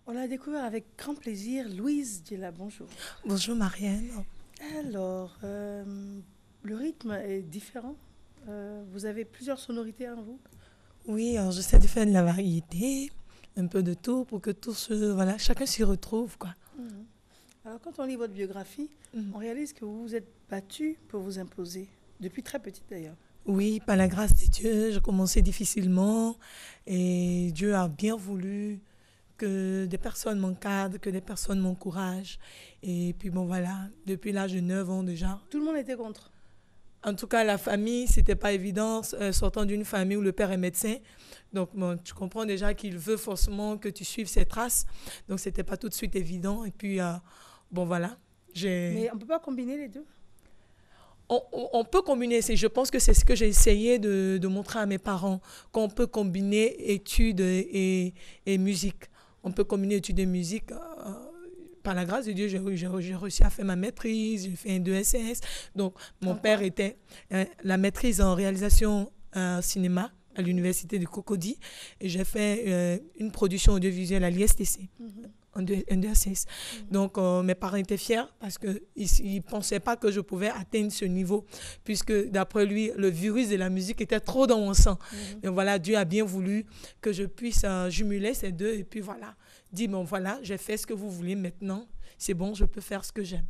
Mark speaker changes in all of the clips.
Speaker 1: On l'a découvert avec grand plaisir. Louise Diela, bonjour.
Speaker 2: Bonjour Marianne.
Speaker 1: Alors, le rythme est différent. Vous avez plusieurs sonorités en vous.
Speaker 2: Oui, alors j'essaie de faire de la variété, un peu de tout pour que voilà, chacun s'y retrouve, quoi.
Speaker 1: Mhm. Alors, quand on lit votre biographie, on réalise que vous vous êtes battue pour vous imposer, depuis très petite d'ailleurs.
Speaker 2: Oui, par la grâce de Dieu, j'ai commencé difficilement et Dieu a bien voulu que des personnes m'encadrent, que des personnes m'encouragent. Et puis bon, voilà, depuis l'âge de 9 ans déjà.
Speaker 1: Tout le monde était contre.
Speaker 2: En tout cas, la famille, c'était pas évident, sortant d'une famille où le père est médecin. Donc, bon, tu comprends déjà qu'il veut forcément que tu suives ses traces. Donc, c'était pas tout de suite évident. Et puis, bon, voilà.
Speaker 1: Mais on ne peut pas combiner les deux.
Speaker 2: On peut combiner, je pense que c'est ce que j'ai essayé de montrer à mes parents, qu'on peut combiner études et musique. On peut combiner études et musique. Par la grâce de Dieu, j'ai réussi à faire ma maîtrise, j'ai fait un 2 SS. Donc, mon père était la maîtrise en réalisation cinéma à l'université de Cocody. Et j'ai fait une production audiovisuelle à l'ISTC. Un 2SS. Donc, mes parents étaient fiers parce qu'ils ne pensaient pas que je pouvais atteindre ce niveau, puisque d'après lui, le virus de la musique était trop dans mon sang. Et voilà, Dieu a bien voulu que je puisse jumeler ces deux. Et puis voilà, dit, bon voilà, j'ai fait ce que vous voulez maintenant. C'est bon, je peux faire ce que j'aime.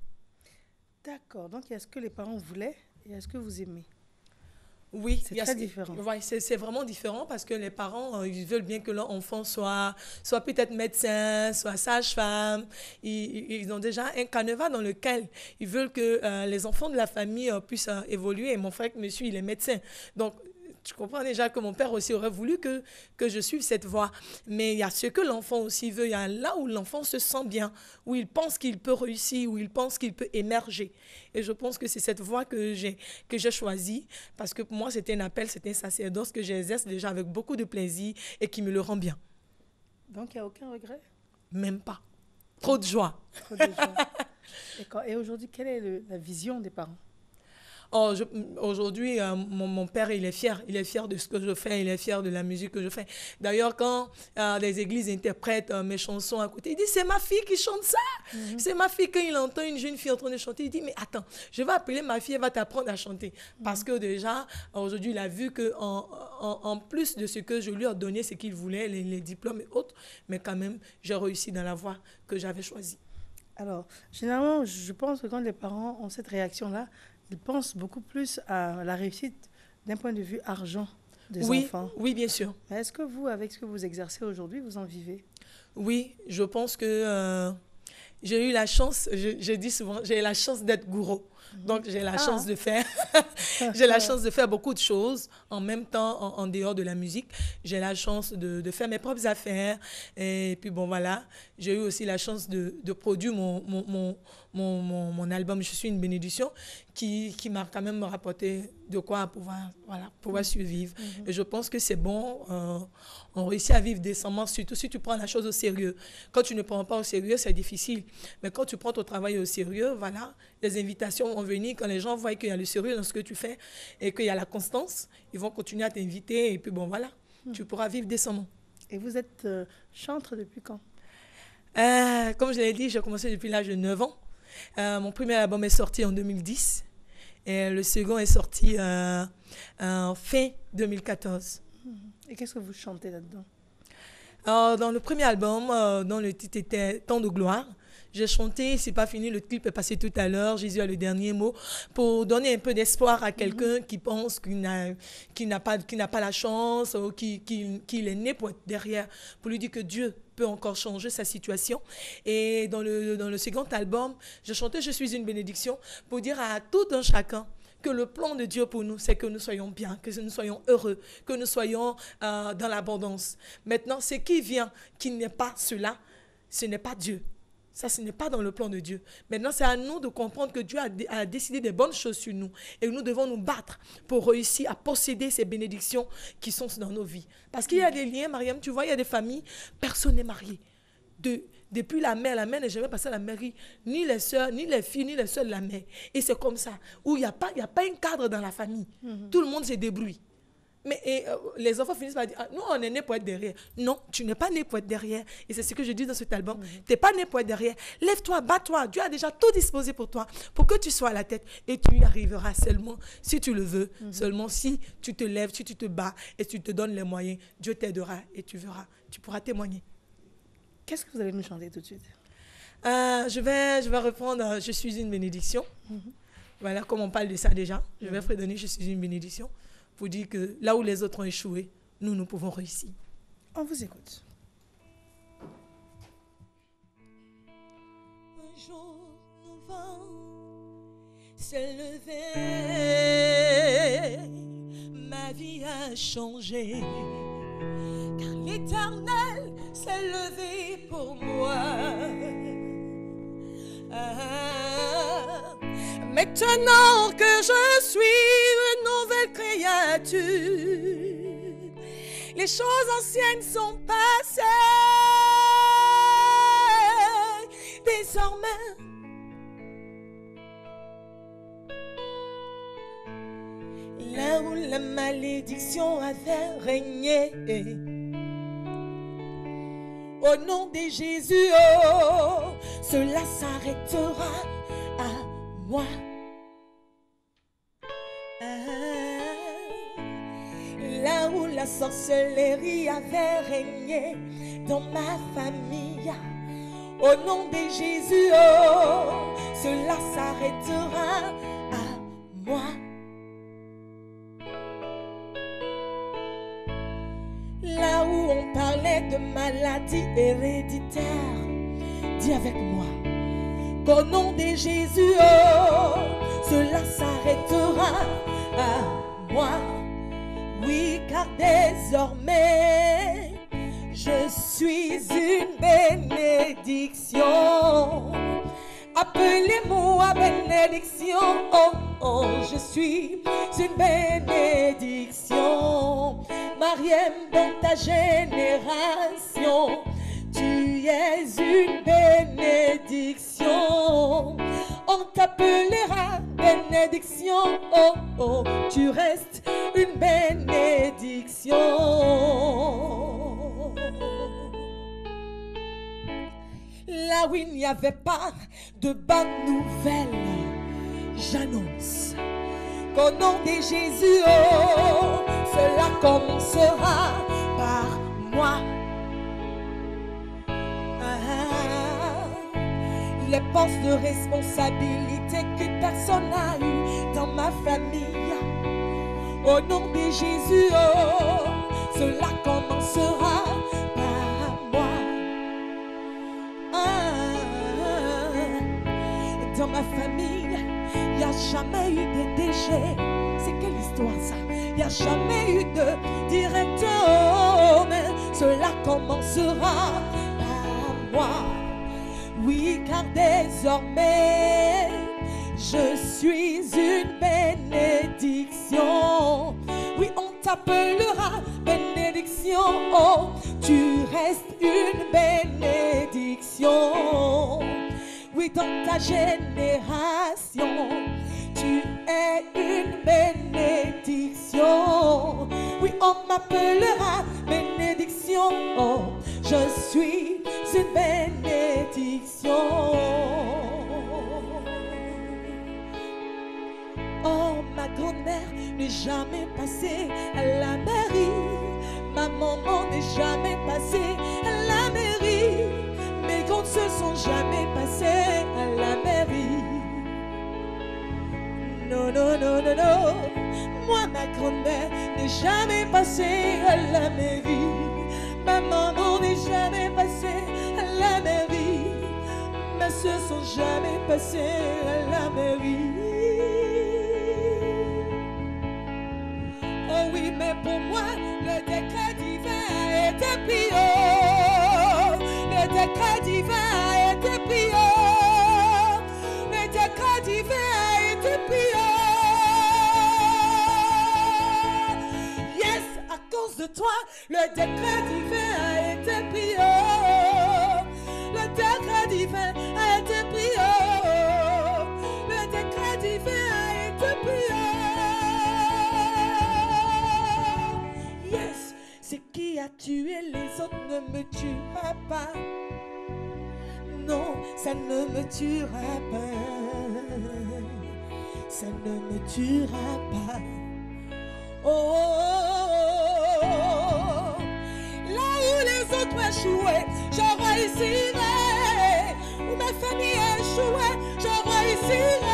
Speaker 1: D'accord, donc il y a ce que les parents voulaient et il y a ce que vous aimez.
Speaker 2: Oui,
Speaker 1: c'est très différent.
Speaker 2: Ouais, c'est vraiment différent parce que les parents, ils veulent bien que leur enfant soit peut-être médecin, soit sage-femme. Ils ont déjà un canevas dans lequel ils veulent que les enfants de la famille puissent évoluer. Et mon frère, monsieur, il est médecin. Donc, tu comprends déjà que mon père aussi aurait voulu que je suive cette voie. Mais il y a ce que l'enfant aussi veut. Il y a là où l'enfant se sent bien, où il pense qu'il peut réussir, où il pense qu'il peut émerger. Et je pense que c'est cette voie que j'ai choisie. Parce que pour moi, c'était un appel, c'était un sacerdoce que j'exerce déjà avec beaucoup de plaisir et qui me le rend bien.
Speaker 1: Donc, il n'y a aucun regret?
Speaker 2: Même pas. Trop de joie.
Speaker 1: Trop de joie. Et aujourd'hui, quelle est la vision des parents?
Speaker 2: Aujourd'hui, mon père, il est fier. Il est fier de ce que je fais. Il est fier de la musique que je fais. D'ailleurs, quand les églises interprètent mes chansons à côté, il dit, c'est ma fille qui chante ça. C'est ma fille. Quand il entend une jeune fille en train de chanter, il dit, mais attends, je vais appeler ma fille, elle va t'apprendre à chanter. Parce que déjà, aujourd'hui, il a vu qu'en plus de ce que je lui ai donné, ce qu'il voulait, les diplômes et autres, mais quand même, j'ai réussi dans la voie que j'avais choisie.
Speaker 1: Alors, généralement, je pense que quand les parents ont cette réaction-là, ils pensent beaucoup plus à la réussite d'un point de vue argent des enfants.
Speaker 2: Oui, bien sûr.
Speaker 1: Mais est-ce que vous, avec ce que vous exercez aujourd'hui, vous en vivez?
Speaker 2: Oui, je pense que j'ai eu la chance, je dis souvent, j'ai la chance d'être gourou. Donc, j'ai la chance de faire j'ai la chance de faire beaucoup de choses en même temps, en dehors de la musique. J'ai la chance de faire mes propres affaires. Et puis, bon, voilà. J'ai eu aussi la chance de produire mon album Je suis une bénédiction qui m'a quand même rapporté de quoi pouvoir survivre. Et je pense que c'est bon. On réussit à vivre décemment, surtout si tu prends la chose au sérieux. Quand tu ne prends pas au sérieux, c'est difficile. Mais quand tu prends ton travail au sérieux, voilà, les invitations vont venir. Quand les gens voient qu'il y a le sérieux dans ce que tu fais et qu'il y a la constance, ils vont continuer à t'inviter. Et puis bon, voilà, tu pourras vivre décemment.
Speaker 1: Et vous êtes chantre depuis quand?
Speaker 2: Comme je l'ai dit, j'ai commencé depuis l'âge de 9 ans. Mon premier album est sorti en 2010 et le second est sorti en fin 2014.
Speaker 1: Et qu'est-ce que vous chantez là-dedans?
Speaker 2: Dans le premier album, dont le titre était « Tant de gloire », j'ai chanté « C'est pas fini », le clip est passé tout à l'heure, Jésus a le dernier mot, pour donner un peu d'espoir à quelqu'un qui pense qu'il n'a pas la chance, ou qu'il est né pour être derrière, pour lui dire que Dieu peut encore changer sa situation. Et dans le second album, j'ai chanté « Je suis une bénédiction » pour dire à tout un chacun que le plan de Dieu pour nous, c'est que nous soyons bien, que nous soyons heureux, que nous soyons dans l'abondance. Maintenant, ce qui vient, qui n'est pas cela, ce n'est pas Dieu. Ça, ce n'est pas dans le plan de Dieu. Maintenant, c'est à nous de comprendre que Dieu a décidé des bonnes choses sur nous. Et nous devons nous battre pour réussir à posséder ces bénédictions qui sont dans nos vies. Parce qu'il y a des liens, Mariam, tu vois, il y a des familles, personne n'est marié. Depuis la mère n'est jamais passée à la mairie, ni les soeurs, ni les filles, ni les soeurs de la mère. Et c'est comme ça, où il n'y a pas un cadre dans la famille. Tout le monde se débrouille. Mais les enfants finissent par dire, ah, nous, on est nés pour être derrière. Non, tu n'es pas né pour être derrière. Et c'est ce que je dis dans cet album. Tu n'es pas né pour être derrière. Lève-toi, bats-toi. Dieu a déjà tout disposé pour toi, pour que tu sois à la tête. Et tu y arriveras seulement si tu le veux, seulement si tu te lèves, si tu te bats et tu te donnes les moyens. Dieu t'aidera et tu verras. Tu pourras témoigner.
Speaker 1: Qu'est-ce que vous allez nous chanter tout de suite?
Speaker 2: Je vais reprendre Je suis une bénédiction. Voilà, comme on parle de ça déjà. Je vais fredonner Je suis une bénédiction pour dire que là où les autres ont échoué, nous pouvons réussir.
Speaker 1: On vous écoute.
Speaker 2: Un jour, nous vent s'est levé, ma vie a changé, car l'Éternel s'est levé pour moi. Maintenant que je suis une nouvelle créature, les choses anciennes sont passées. Désormais, là où la malédiction avait régné, au nom de Jésus, oh, cela s'arrêtera à moi. Là où la sorcellerie avait régné dans ma famille, au nom de Jésus, oh, cela s'arrêtera à moi. Là où on parlait de maladie héréditaire, dis avec moi qu'au nom de Jésus, oh, cela s'arrêtera à moi. Oui, car désormais, je suis une bénédiction. Appelez-moi bénédiction. Oh, oh, je suis une bénédiction. Mariem, dans ta génération, tu es une bénédiction. On t'appellera bénédiction. Oh, oh, tu restes une bénédiction. Là où il n'y avait pas de bonnes nouvelles, j'annonce qu'au nom de Jésus, oh, cela commencera par moi. Les postes de responsabilité que personne n'a eu dans ma famille, au nom de Jésus, oh, cela commencera par moi. Dans ma famille, il n'y a jamais eu de déchets. C'est quelle histoire ça? Il n'y a jamais eu de directeur, mais cela commencera par moi. Oui, car désormais, je suis une bénédiction. Oui, on t'appellera bénédiction. Oh, tu restes une bénédiction. Oui, dans ta génération, tu es une bénédiction. Oui, on m'appellera bénédiction. Oh, je suis une bénédiction. Oh, ma grand-mère n'est jamais passée à la mairie. Ma maman n'est jamais passée à la mairie. Mes comptes se sont jamais passés à la mairie. Non, non, non, non, non. Moi, ma grand-mère n'est jamais passée à la mairie. Ma maman n'est jamais passée à la mairie. Mes soeurs sont jamais passées à la mairie. Oh oui, mais pour moi, le décret divin a été pris. Le décret divin a été pris. Le décret divin a été pris. Yes, à cause de toi, le décret divin a été pris. Le décret divin a été pris. Le décret divin a été pris. ça ne me tuera pas, ça ne me tuera pas. Oh, oh, oh, oh. Là où les autres échouaient, je réussirai. Où ma famille échouait, je réussirai.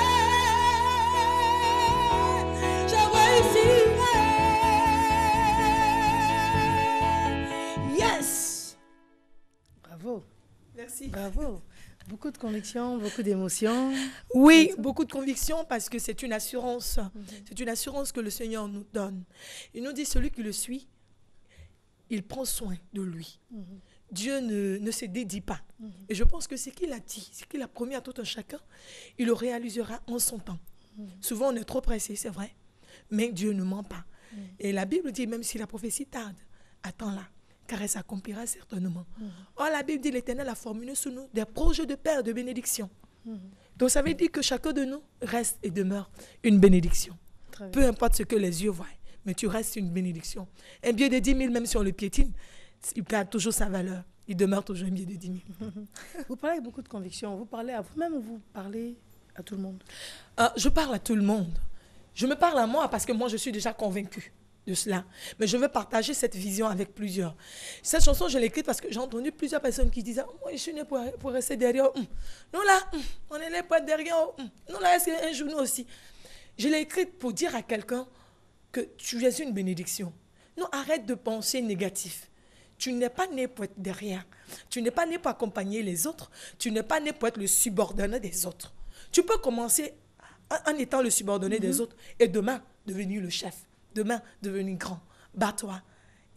Speaker 2: Yes!
Speaker 1: Bravo.
Speaker 2: Merci.
Speaker 1: Bravo. Beaucoup de conviction, beaucoup d'émotions.
Speaker 2: Oui, beaucoup de conviction parce que c'est une assurance. C'est une assurance que le Seigneur nous donne. Il nous dit, celui qui le suit, il prend soin de lui. Dieu ne se dédie pas. Et je pense que ce qu'il a dit, ce qu'il a promis à tout un chacun, il le réalisera en son temps. Souvent, on est trop pressé, c'est vrai. Mais Dieu ne ment pas. Et la Bible dit, même si la prophétie tarde, attends-la, car elle s'accomplira certainement. Or, la Bible dit, l'Éternel a formulé sous nous des projets de paix, de bénédiction. Donc, ça veut dire que chacun de nous reste et demeure une bénédiction. Peu importe ce que les yeux voient, mais tu restes une bénédiction. Un billet de 10 000, même si on le piétine, il garde toujours sa valeur. Il demeure toujours un billet de 10 000.
Speaker 1: Vous parlez avec beaucoup de conviction. Vous parlez à vous-même ou vous parlez à tout le monde?
Speaker 2: Je parle à tout le monde. Je me parle à moi parce que moi, je suis déjà convaincue de cela. Mais je veux partager cette vision avec plusieurs. Cette chanson, je l'ai écrite parce que j'ai entendu plusieurs personnes qui disaient « Moi, je suis née pour rester derrière. Nous, là, on est né pour être derrière. Nous, là, est-ce qu'un jour, nous aussi ?» Je l'ai écrite pour dire à quelqu'un que tu es une bénédiction. Non, arrête de penser négatif. Tu n'es pas né pour être derrière. Tu n'es pas né pour accompagner les autres. Tu n'es pas né pour être le subordonné des autres. Tu peux commencer en étant le subordonné des autres et demain devenir le chef, demain devenir grand. Bats-toi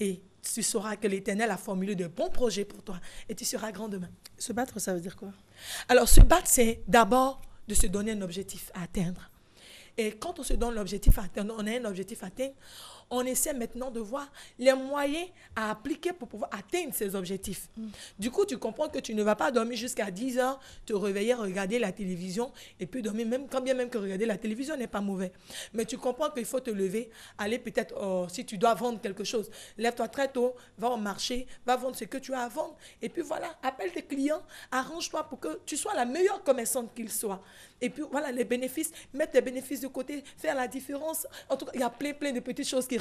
Speaker 2: et tu sauras que l'Éternel a formulé de bons projets pour toi et tu seras grand demain.
Speaker 1: Se battre, ça veut dire quoi?
Speaker 2: Alors, se battre, c'est d'abord de se donner un objectif à atteindre. Et quand on se donne l'objectif à atteindre, on a un objectif à atteindre, on essaie maintenant de voir les moyens à appliquer pour pouvoir atteindre ces objectifs. Du coup, tu comprends que tu ne vas pas dormir jusqu'à 10 heures, te réveiller, regarder la télévision et puis dormir, même quand bien même que regarder la télévision n'est pas mauvais. Mais tu comprends qu'il faut te lever, aller peut-être, si tu dois vendre quelque chose, lève-toi très tôt, va au marché, va vendre ce que tu as à vendre. Et puis voilà, appelle tes clients, arrange-toi pour que tu sois la meilleure commerçante qu'il soit. Et puis voilà, les bénéfices, mettre les bénéfices de côté, faire la différence. En tout cas, il y a plein de petites choses qui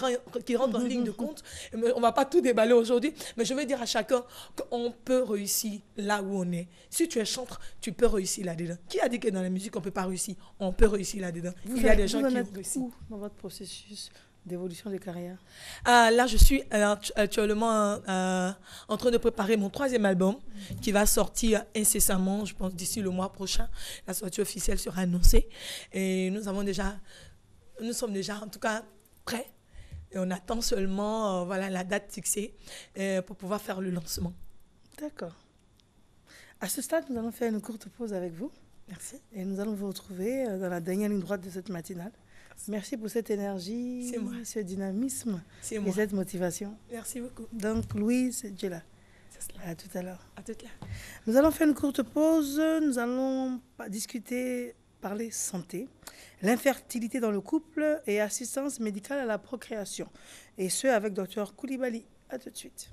Speaker 2: rentrent en ligne de compte. On ne va pas tout déballer aujourd'hui, mais je veux dire à chacun qu'on peut réussir là où on est. Si tu es chanteur, tu peux réussir là-dedans. Qui a dit que dans la musique, on ne peut pas réussir? On peut réussir là-dedans. Il y a des gens qui réussissent.
Speaker 1: Où dans votre processus d'évolution de carrière?
Speaker 2: Là, je suis actuellement en train de préparer mon 3e album qui va sortir incessamment, je pense d'ici le mois prochain. La sortie officielle sera annoncée. Et nous sommes déjà en tout cas prêts. Et on attend seulement la date fixée pour pouvoir faire le lancement.
Speaker 1: D'accord. À ce stade, nous allons faire une courte pause avec vous.
Speaker 2: Merci.
Speaker 1: Et nous allons vous retrouver dans la dernière ligne droite de cette matinale. Merci pour cette énergie, ce dynamisme et cette motivation.
Speaker 2: Merci beaucoup.
Speaker 1: Donc, Louise, Dieu là. À tout à l'heure.
Speaker 2: À tout à l'heure.
Speaker 1: Nous allons faire une courte pause. Nous allons parler santé, l'infertilité dans le couple et assistance médicale à la procréation. Et ce, avec Dr Koulibaly. À tout de suite.